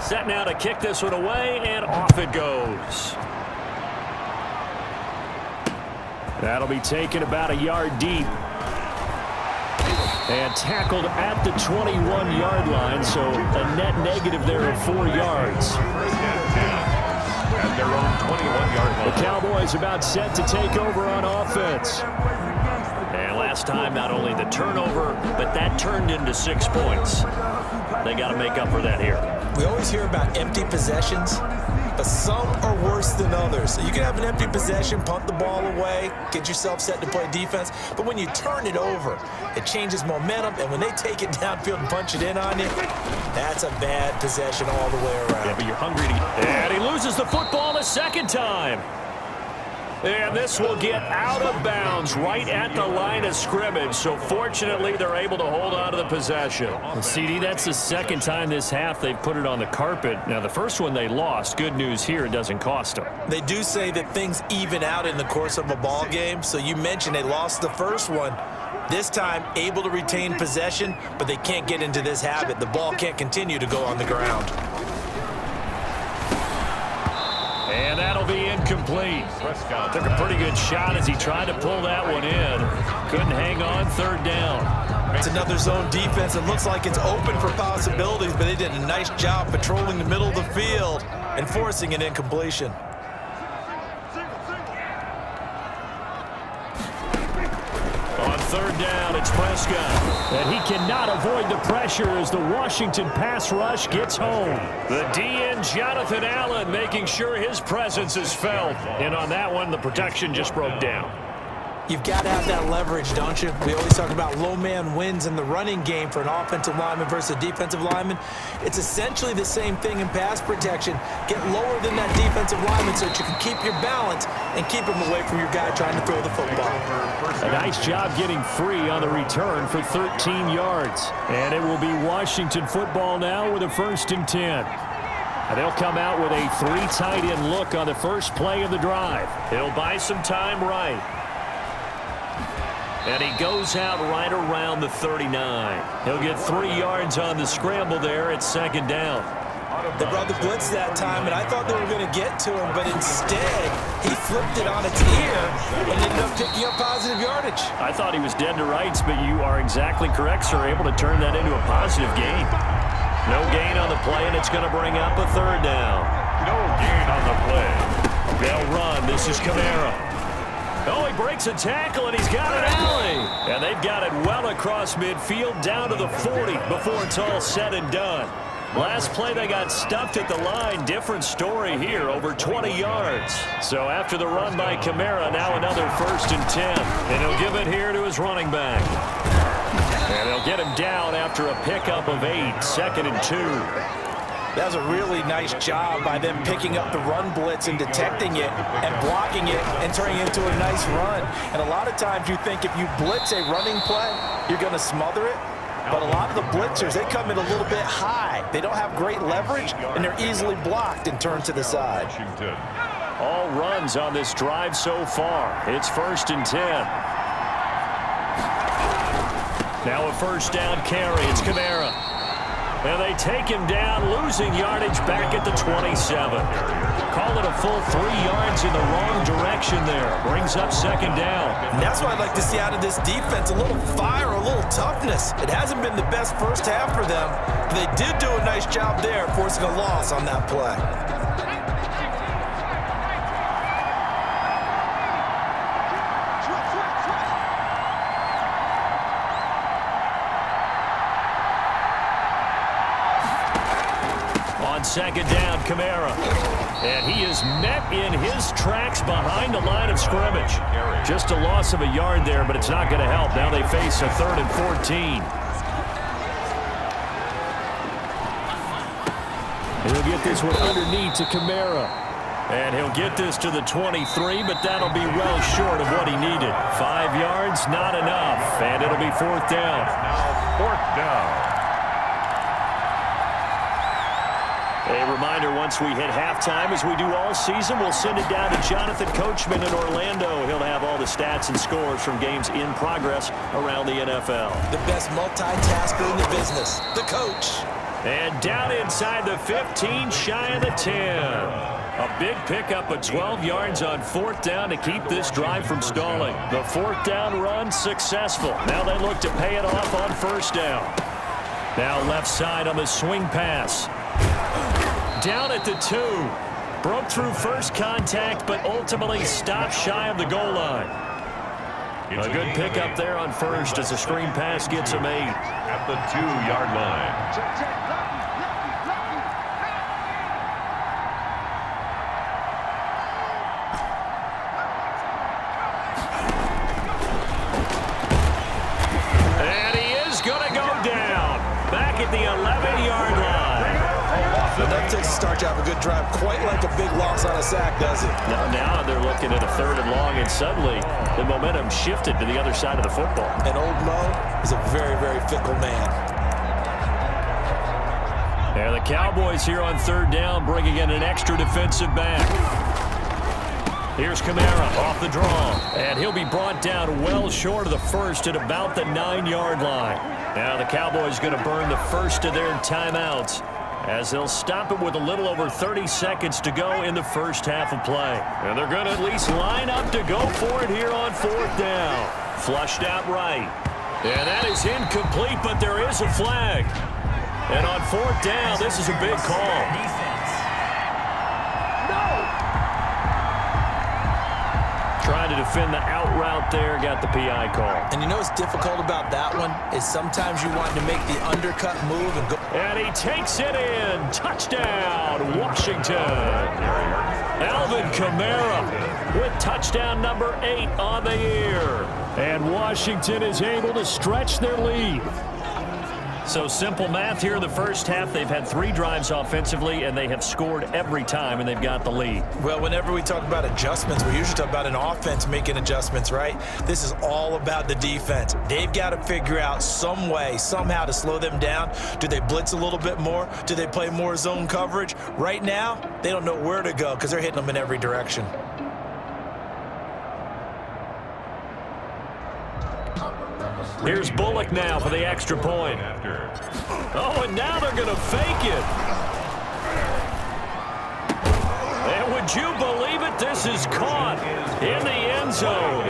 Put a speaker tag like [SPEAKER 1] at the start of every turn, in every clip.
[SPEAKER 1] Set now to kick this one away, and off it goes. That'll be taken about a yard deep. And tackled at the 21-yard line, so a net negative there of 4 yards. At their own 21-yard line. The Cowboys about set to take over on offense. And last time, not only the turnover, but that turned into 6 points. They got to make up for that here.
[SPEAKER 2] We always hear about empty possessions, but some are worse than others. So you can have an empty possession, punt the ball away, get yourself set to play defense, but when you turn it over, it changes momentum, and when they take it downfield and punch it in on you, that's a bad possession all the way around.
[SPEAKER 1] Yeah, but you're hungry to... And he loses the football a second time. And this will get out of bounds right at the line of scrimmage. So fortunately, they're able to hold on to the possession. Well, CD, that's the second time this half they've put it on the carpet. Now, the first one they lost. Good news here, it doesn't cost them.
[SPEAKER 2] They do say that things even out in the course of a ball game. So you mentioned they lost the first one. This time, able to retain possession, but they can't get into this habit. The ball can't continue to go on the ground.
[SPEAKER 1] And that'll be incomplete. Took a pretty good shot as he tried to pull that one in. Couldn't hang on, third down.
[SPEAKER 2] It's another zone defense. It looks like it's open for possibilities, but they did a nice job patrolling the middle of the field and forcing an incompletion.
[SPEAKER 1] On third down, it's Prescott. And he cannot avoid the pressure as the Washington pass rush gets home. The DN, Jonathan Allen, making sure his presence is felt. And on that one, the protection just broke down.
[SPEAKER 2] You've got to have that leverage, don't you? We always talk about low man wins in the running game for an offensive lineman versus a defensive lineman. It's essentially the same thing in pass protection. Get lower than that defensive lineman so that you can keep your balance and keep him away from your guy trying to throw the football.
[SPEAKER 1] A nice job getting free on the return for 13 yards. And it will be Washington football now with a 1st and 10. And they'll come out with a 3 tight end look on the first play of the drive. He'll buy some time right. And he goes out right around the 39. He'll get 3 yards on the scramble there at 2nd down.
[SPEAKER 2] They brought the blitz that time, and I thought they were going to get to him, but instead, he flipped it on its ear and ended up picking up positive yardage.
[SPEAKER 1] I thought he was dead to rights, but you are exactly correct, sir. Able to turn that into a positive gain. No gain on the play, and it's going to bring up a 3rd down. No gain on the play. They'll run. This is Kamara. Oh, he breaks a tackle, and he's got an alley. And they've got it well across midfield, down to the 40 before it's all said and done. Last play, they got stuffed at the line. Different story here, over 20 yards. So after the run by Kamara, now another 1st and 10. And he'll give it here to his running back. And they'll get him down after a pickup of 8, 2nd and 2.
[SPEAKER 2] That was a really nice job by them picking up the run blitz and detecting it and blocking it and turning it into a nice run. And a lot of times you think if you blitz a running play, you're going to smother it. But a lot of the blitzers, they come in a little bit high. They don't have great leverage, and they're easily blocked and turned to the side.
[SPEAKER 1] All runs on this drive so far. It's 1st and 10. Now a 1st down carry. It's Kamara. And they take him down, losing yardage back at the 27. Call it a full 3 yards in the wrong direction there. Brings up 2nd down.
[SPEAKER 2] And that's what I'd like to see out of this defense, a little fire, a little toughness. It hasn't been the best first half for them, but they did do a nice job there, forcing a loss on that play.
[SPEAKER 1] On 2nd down, Kamara. And he is met in his tracks behind the line of scrimmage. Just a loss of a yard there, but it's not going to help. Now they face a 3rd and 14. He'll get this one underneath to Kamara. And he'll get this to the 23, but that'll be well short of what he needed. 5 yards, not enough. And it'll be 4th down. Now 4th down. A reminder, once we hit halftime, as we do all season, we'll send it down to Jonathan Coachman in Orlando. He'll have all the stats and scores from games in progress around the NFL.
[SPEAKER 2] The best multitasker in the business, the coach.
[SPEAKER 1] And down inside the 15, shy of the 10. A big pickup of 12 yards on fourth down to keep this drive from stalling. The fourth down run successful. Now they look to pay it off on first down. Now left side on the swing pass. Down at the 2. Broke through first contact, but ultimately stopped shy of the goal line. A good pickup there on first as the screen pass gets him 8.
[SPEAKER 3] At the 2-yard line.
[SPEAKER 1] At the 11-yard line.
[SPEAKER 2] Enough to start you off a good drive. Quite like a big loss on a sack, does it?
[SPEAKER 1] Now they're looking at a 3rd and long, and suddenly the momentum shifted to the other side of the football.
[SPEAKER 2] And old Mo is a very, very fickle man.
[SPEAKER 1] And the Cowboys here on 3rd down, bringing in an extra defensive back. Here's Kamara off the draw, and he'll be brought down well short of the first at about the 9-yard line. Now the Cowboys going to burn the first of their timeouts as they'll stop it with a little over 30 seconds to go in the first half of play. And they're going to at least line up to go for it here on 4th down. Flushed out right. And that is incomplete, but there is a flag. And on 4th down, this is a big call. Trying to defend the out route there, got the PI call.
[SPEAKER 2] And you know what's difficult about that one is sometimes you want to make the undercut move and go.
[SPEAKER 1] And he takes it in. Touchdown, Washington. Alvin Kamara with touchdown number 8 on the year. And Washington is able to stretch their lead. So simple math here in the first half. They've had 3 drives offensively, and they have scored every time, and they've got the lead.
[SPEAKER 2] Well, whenever we talk about adjustments, we usually talk about an offense making adjustments, right? This is all about the defense. They've got to figure out some way, somehow to slow them down. Do they blitz a little bit more? Do they play more zone coverage? Right now, they don't know where to go because they're hitting them in every direction.
[SPEAKER 1] Here's Bullock now for the extra point. Oh, and now they're going to fake it. And would you believe it? This is caught in the end zone.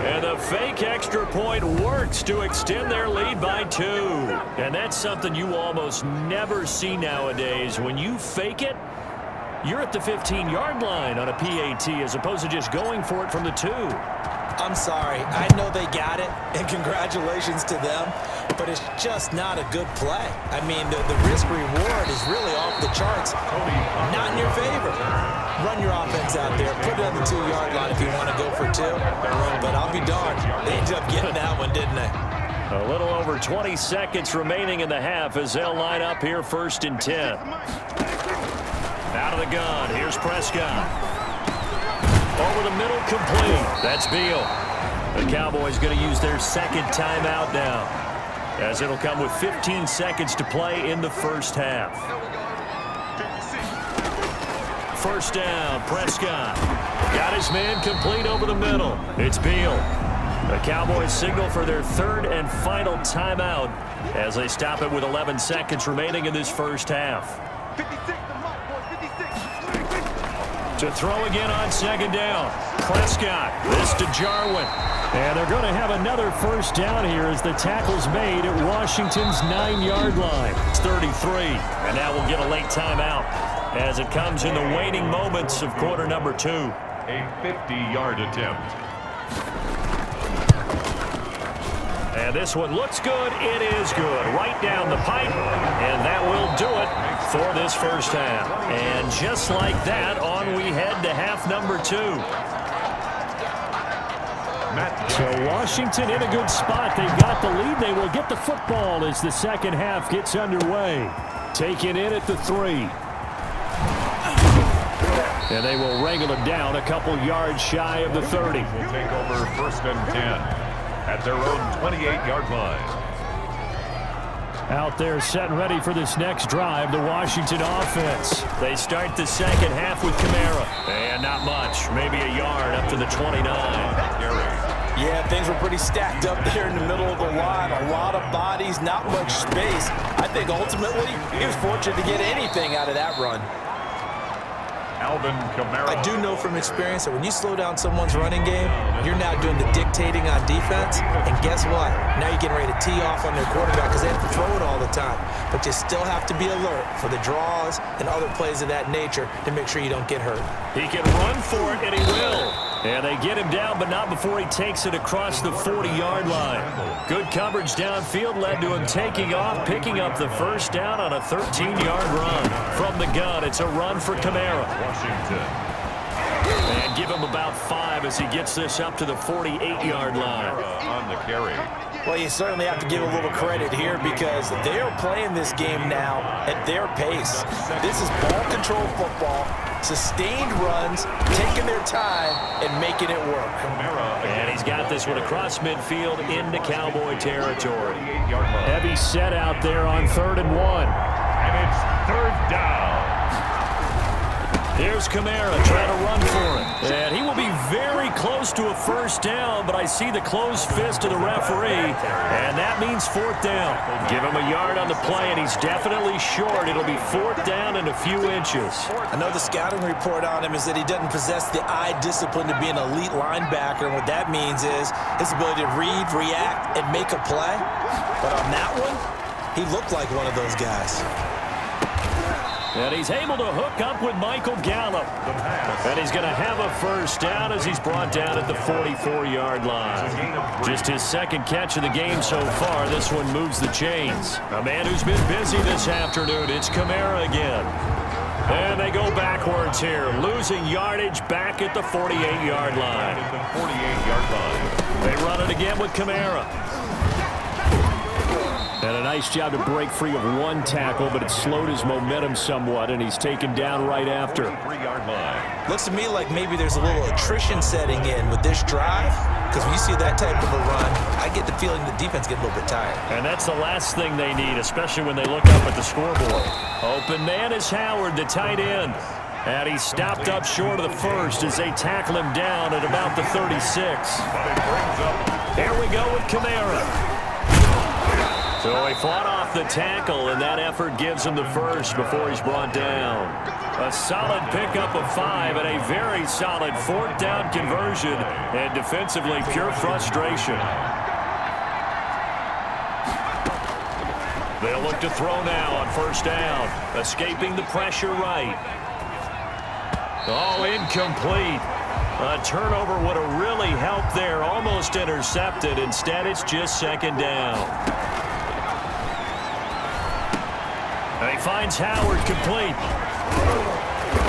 [SPEAKER 1] And the fake extra point works to extend their lead by 2. And that's something you almost never see nowadays. When you fake it, you're at the 15-yard line on a PAT as opposed to just going for it from the 2.
[SPEAKER 2] I'm sorry. I know they got it, and congratulations to them, but it's just not a good play. I mean, the risk-reward is really off the charts. Not in your favor. Run your offense out there. Put it on the 2-yard line if you want to go for 2. But I'll be darned. They ended up getting that one, didn't they?
[SPEAKER 1] A little over 20 seconds remaining in the half as they'll line up here 1st and 10. Out of the gun. Here's Prescott. Over the middle, complete. That's Beal. The Cowboys going to use their 2nd timeout now, as it'll come with 15 seconds to play in the first half. First down, Prescott. Got his man complete over the middle. It's Beal. The Cowboys signal for their 3rd and final timeout as they stop it with 11 seconds remaining in this first half. To throw again on 2nd down. Prescott. This to Jarwin. And they're going to have another first down here as the tackle's made at Washington's 9-yard line. It's 33. And now we'll get a late timeout as it comes in the waning moments of quarter number 2.
[SPEAKER 3] A 50-yard attempt.
[SPEAKER 1] And this one looks good. It is good. Right down the pipe. And that will do it for this first half. And just like that, on we head to half number 2. So Washington in a good spot. They've got the lead. They will get the football as the second half gets underway. Taken in at the 3. And they will wrangle it down a couple yards shy of the 30.
[SPEAKER 3] Will take over 1st and 10. At their own 28-yard line.
[SPEAKER 1] Out there set and ready for this next drive, the Washington offense. They start the second half with Kamara. And not much, maybe a yard up to the 29.
[SPEAKER 2] Yeah, things were pretty stacked up there in the middle of the line. A lot of bodies, not much space. I think ultimately he was fortunate to get anything out of that run.
[SPEAKER 3] Alvin Kamara.
[SPEAKER 2] I do know from experience that when you slow down someone's running game, you're now doing the dictating on defense. And guess what? Now you're getting ready to tee off on their quarterback because they have to throw it all the time. But you still have to be alert for the draws and other plays of that nature to make sure you don't get hurt.
[SPEAKER 1] He can run for it, and he will. And they get him down, but not before he takes it across the 40-yard line. Good coverage downfield led to him taking off, picking up the first down on a 13-yard run. From the gun, it's a run for Kamara.
[SPEAKER 3] Washington.
[SPEAKER 1] And give him about 5 as he gets this up to the 48-yard line.
[SPEAKER 3] On the carry.
[SPEAKER 2] Well, you certainly have to give a little credit here because they are playing this game now at their pace. This is ball control football, sustained runs, taking their time, and making it work.
[SPEAKER 1] And he's got this one across midfield into Cowboy territory. Heavy set out there on 3rd and 1.
[SPEAKER 3] And it's 3rd down.
[SPEAKER 1] Here's Kamara trying to run for it. And he will be very close to a first down, but I see the closed fist of the referee, and that means 4th down. Give him a yard on the play, and he's definitely short. It'll be 4th down and a few inches.
[SPEAKER 2] I know the scouting report on him is that he doesn't possess the eye discipline to be an elite linebacker, and what that means is his ability to read, react, and make a play. But on that one, he looked like one of those guys.
[SPEAKER 1] And he's able to hook up with Michael Gallup. And he's going to have a first down as he's brought down at the 44-yard line. Just his second catch of the game so far. This one moves the chains. A man who's been busy this afternoon. It's Kamara again. And they go backwards here, losing yardage back at the 48-yard line.
[SPEAKER 3] The 48-yard line.
[SPEAKER 1] They run it again with Kamara. And a nice job to break free of one tackle, but it slowed his momentum somewhat, and he's taken down right after.
[SPEAKER 3] 3-yard line.
[SPEAKER 2] Looks to me like maybe there's a little attrition setting in with this drive, because when you see that type of a run, I get the feeling the defense gets a little bit tired.
[SPEAKER 1] And that's the last thing they need, especially when they look up at the scoreboard. Open man is Howard, the tight end. And he's stopped up short of the first as they tackle him down at about the 36. Here we go with Kamara. So he fought off the tackle, and that effort gives him the first before he's brought down. A solid pickup of 5 and a very solid 4th down conversion, and defensively pure frustration. They'll look to throw now on first down, escaping the pressure right. Oh, incomplete. A turnover would have really helped there, almost intercepted. Instead, it's just 2nd down. And he finds Howard complete.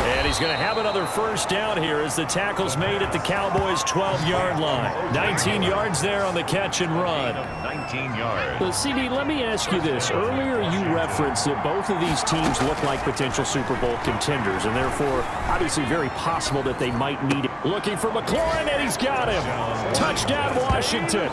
[SPEAKER 1] And he's going to have another first down here as the tackle's made at the Cowboys' 12-yard line. 19 yards there on the catch and run.
[SPEAKER 3] 19 yards.
[SPEAKER 1] Well, CD, let me ask you this. Earlier you referenced that both of these teams look like potential Super Bowl contenders, and therefore obviously very possible that they might need it. Looking for McLaurin, and he's got him. Touchdown, Washington.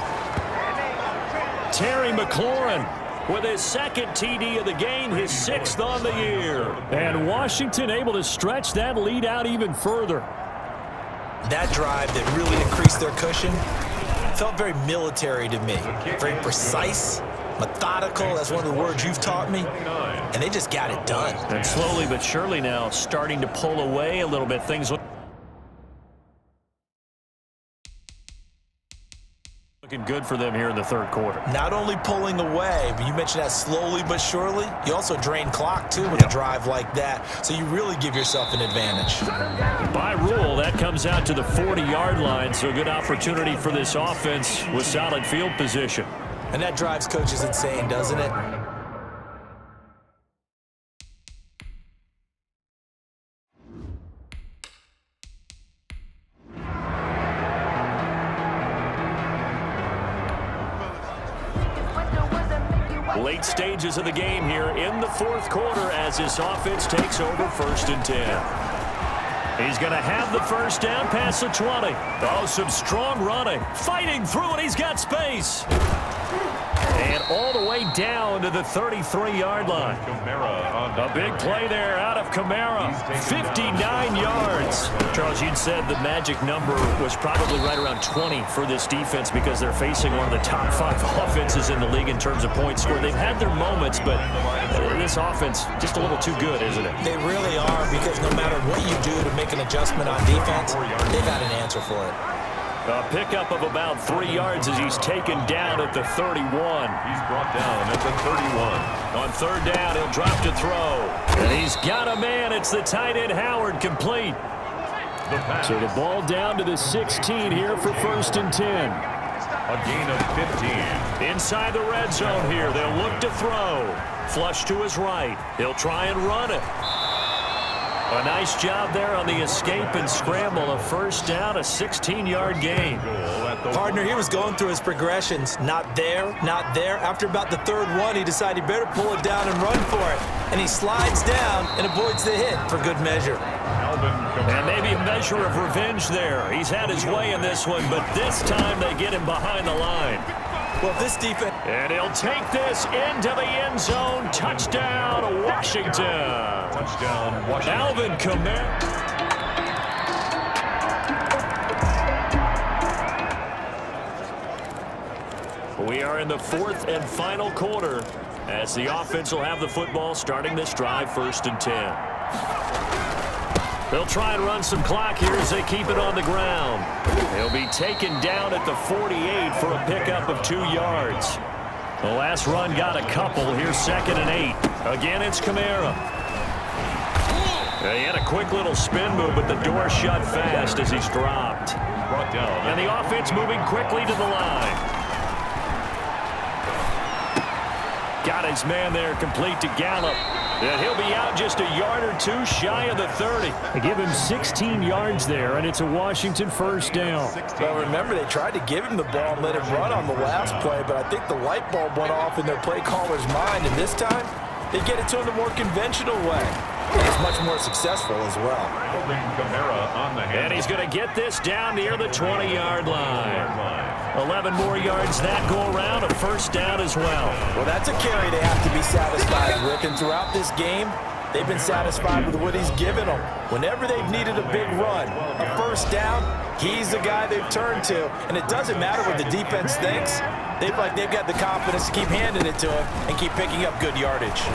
[SPEAKER 1] Terry McLaurin with his 2nd TD of the game, his 6th on the year. And Washington able to stretch that lead out even further.
[SPEAKER 2] That drive that really increased their cushion felt very military to me. Very precise, methodical. That's one of the words you've taught me. And they just got it done.
[SPEAKER 1] And slowly but surely now starting to pull away a little bit. Things looking good for them here in the 3rd quarter.
[SPEAKER 2] Not only pulling away, but you mentioned that slowly but surely. You also drain clock, too, with a drive like that. So you really give yourself an advantage.
[SPEAKER 1] By rule, that comes out to the 40-yard line, so a good opportunity for this offense with solid field position.
[SPEAKER 2] And that drives coaches insane, doesn't it?
[SPEAKER 1] Late stages of the game here in the 4th quarter as this offense takes over 1st and 10. He's going to have the first down past the 20. Oh, some strong running. Fighting through it. He's got space. And all the way down to the 33-yard line. A big play there out of Kamara. 59 yards. Charles, you'd said the magic number was probably right around 20 for this defense because they're facing one of the top 5 offenses in the league in terms of points scored. They've had their moments, but this offense just a little too good, isn't it?
[SPEAKER 2] They really are, because no matter what you do to make an adjustment on defense, they've got an answer for it.
[SPEAKER 1] A pickup of about 3 yards as he's taken down at the 31.
[SPEAKER 3] He's brought down at the 31.
[SPEAKER 1] On third down, he'll drop to throw. And he's got a man. It's the tight end, Howard, complete. So the ball down to the 16 here for 1st and 10.
[SPEAKER 3] A gain of 15.
[SPEAKER 1] Inside the red zone here. They'll look to throw. Flush to his right. He'll try and run it. A nice job there on the escape and scramble. A first down, a 16-yard gain.
[SPEAKER 2] Partner, he was going through his progressions. Not there, not there. After about the third one, he decided he better pull it down and run for it. And he slides down and avoids the hit for good measure.
[SPEAKER 1] And maybe a measure of revenge there. He's had his way in this one, but this time they get him behind the line.
[SPEAKER 2] Well, this defense...
[SPEAKER 1] And he'll take this into the end zone. Touchdown, Washington.
[SPEAKER 3] Touchdown, Washington.
[SPEAKER 1] Alvin Kamara. We are in the 4th and final quarter as the offense will have the football starting this drive, 1st and 10. They'll try and run some clock here as they keep it on the ground. They'll be taken down at the 48 for a pickup of 2 yards. The last run got a couple. Here's 2nd and 8. Again, it's Kamara. He had a quick little spin move, but the door shut fast as he's dropped.
[SPEAKER 3] Brought down.
[SPEAKER 1] And the offense moving quickly to the line. Got his man there, complete to Gallup. And he'll be out just a yard or 2 shy of the 30. They give him 16 yards there, and it's a Washington first down.
[SPEAKER 2] Well, remember, they tried to give him the ball and let him run on the last play, but I think the light bulb went off in their play caller's mind, and this time, they get it to him the more conventional way. And it's much more successful as well.
[SPEAKER 3] Kamara on the hand.
[SPEAKER 1] And he's going to get this down near the 20-yard line. 11 more yards that go around, a first down as well.
[SPEAKER 2] Well, that's a carry they have to be satisfied with, and throughout this game, they've been satisfied with what he's given them. Whenever they've needed a big run, a first down, he's the guy they've turned to. And it doesn't matter what the defense thinks. They've got the confidence to keep handing it to him and keep picking up good yardage.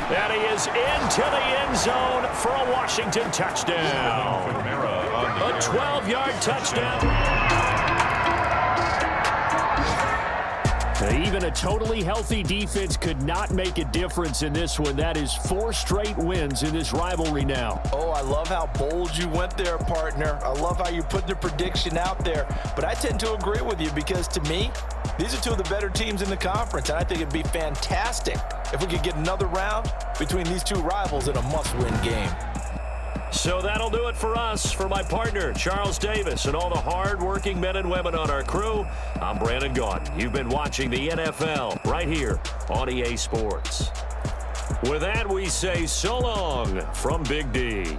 [SPEAKER 1] And he is into the end zone for a Washington touchdown. A 12-yard touchdown. Even a totally healthy defense could not make a difference in this one. That is 4 straight wins in this rivalry now.
[SPEAKER 2] Oh, I love how bold you went there, partner. I love how you put the prediction out there. But I tend to agree with you because, to me, these are 2 of the better teams in the conference, and I think it'd be fantastic if we could get another round between these 2 rivals in a must-win game.
[SPEAKER 1] So that'll do it for us. For my partner, Charles Davis, and all the hard-working men and women on our crew, I'm Brandon Gaudin. You've been watching the NFL right here on EA Sports. With that, we say so long from Big D.